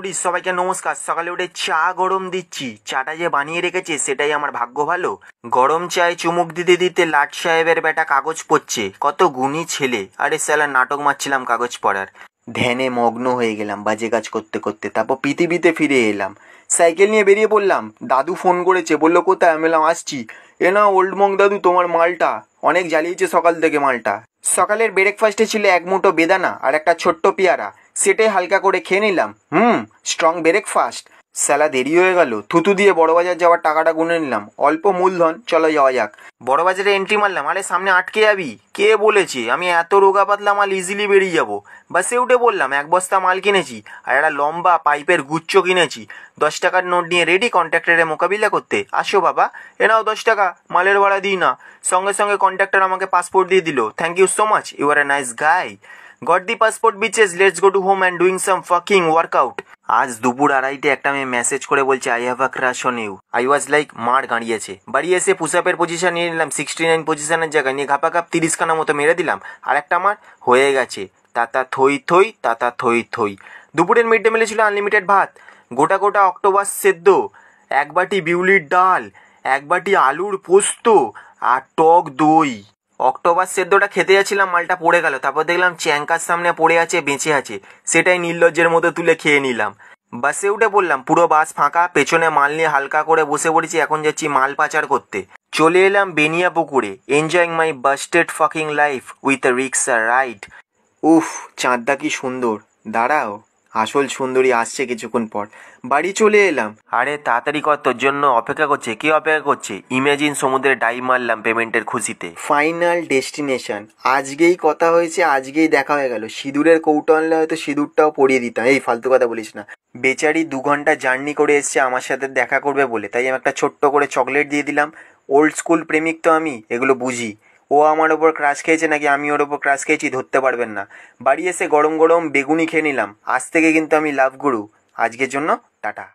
Foodies সবাইকে নমস্কার। সকালে উঠে চা গরম দিচ্ছি। চাটা যে বানিয়ে রেখেছে সেটাই আমার ভাগ্য ভালো। গরম চায়ে চুমুক দিতে দিতে লাট সাহেবের বেটা কাগজ পড়ছে। কত গুণী ছেলে। আরে সালা নাটক মারছিলাম কাগজ পড়ার। ধ্যানে মগ্ন হয়ে গেলাম বাজে কাজ করতে করতে। তারপর পৃথিবীতে ফিরে এলাম। সাইকেল নিয়ে বেরিয়ে পড়লাম। দাদু ফোন করেছে, বললো কোথায়? আমি বললাম আসছি। এ না ওল্ড মং দাদু, তোমার মালটা অনেক জ্বালিয়েছে সকাল থেকে। মালটা সকালের ব্রেকফাস্টে ছিল এক মুঠো বেদানা আর একটা ছোট্ট পেয়ারা। সেটাই হালকা করে খেয়ে নিলাম। Strong breakfast. সালা দেরি হয়ে গেল। থুতু দিয়ে বড়বাজার যাওয়ার টাকাটা গুনে নিলাম। অল্প মূলধন, চলো যাওয়া যাক। বড়বাজারে এন্ট্রি মারলাম। আরে সামনে আটকে যাবি? কে বলেছে? আমি এত রোগা পাতলা মাল ইজিলি বেরিয়ে যাবো। বাসে উঠে বললাম, এক বস্তা মাল কিনেছি আর একটা লম্বা পাইপের গুচ্ছ কিনেছি। 10 টাকার নোট নিয়ে রেডি কন্ট্রাক্টরের মোকাবিলা করতে। আসো বাবা, এ নাও 10 টাকা, মালের ভাড়া দিই না। সঙ্গে সঙ্গে কন্ট্রাক্টর আমাকে পাসপোর্ট দিয়ে দিল। Thank you so much, you are a nice guy. Got the passport bitches, let's go to home and doing some fucking workout. আজ দুপুর 2:30 একটা মেয়ে মেসেজ করে বলছে I have a crush on you. I was like মার গাঁড়িয়েছে। বাড়ি এসে পুশআপের পজিশন নিয়ে নিলাম 69 পজিশনের জায়গায়, নিয়ে ঘাপাঘাপ 30 খানা মতো মেরে দিলাম। আর একটা আমার হয়ে গেছে। তাতা থই থই, তাতা থই থই। দুপুরের মিড ডে মিলে ছিল আনলিমিটেড ভাত, গোটা গোটা অক্টোপাস সেদ্ধ, এক বাটি বিউলির ডাল, এক বাটি আলুর পোস্ত আর টক দই। অক্টোপাস সেদ্ধটা খেতে যাচ্ছিলাম, মালটা পড়ে গেল। তারপর দেখলাম চ্যাঙ্কার সামনে পড়ে আছে, বেঁচে আছে। সেটাই নির্লজ্জের মতো তুলে খেয়ে নিলাম। বাসে উঠে পড়লাম। পুরো বাস ফাঁকা। পেছনে মাল নিয়ে হালকা করে বসে পড়েছি। এখন যাচ্ছি মাল পাচার করতে। চলে এলাম বেনিয়া পুকুরে। Enjoying my busted fucking life with a rickshaw ride. উফ, চাঁদটা কি সুন্দর। দাঁড়াও, আসল সুন্দরী আসছে কিছুক্ষণ পর। বাড়ি চলে এলাম। আরে তাড়াতাড়ি কর, তোর জন্য অপেক্ষা করছে। কে অপেক্ষা করছে? ইমাজিন সমুদ্রে ডাইভ মারলাম পেমেন্টের খুশিতে। Final destination. আজকেই কথা হয়েছে, আজকেই দেখা হয়ে গেল। সিঁদুরের কৌটো আনলে হয়তো সিঁদুরটাও পরিয়ে দিতাম। এই ফালতু কথা বলিস না। বেচারি 2 ঘন্টা জার্নি করে এসছে আমার সাথে দেখা করবে বলে, তাই আমি একটা ছোট্ট করে চকলেট দিয়ে দিলাম। ওল্ড স্কুল প্রেমিক তো আমি, এগুলো বুঝি। ও আমার ওপর ক্রাশ খেয়েছে নাকি আমি ওর ওপর ক্রাশ খেয়েছি ধরতে পারবেন না। বাড়ি এসে গরম গরম বেগুনি খেয়ে নিলাম। আজ থেকে কিন্তু আমি লাভ গুরু। আজকের জন্য টাটা।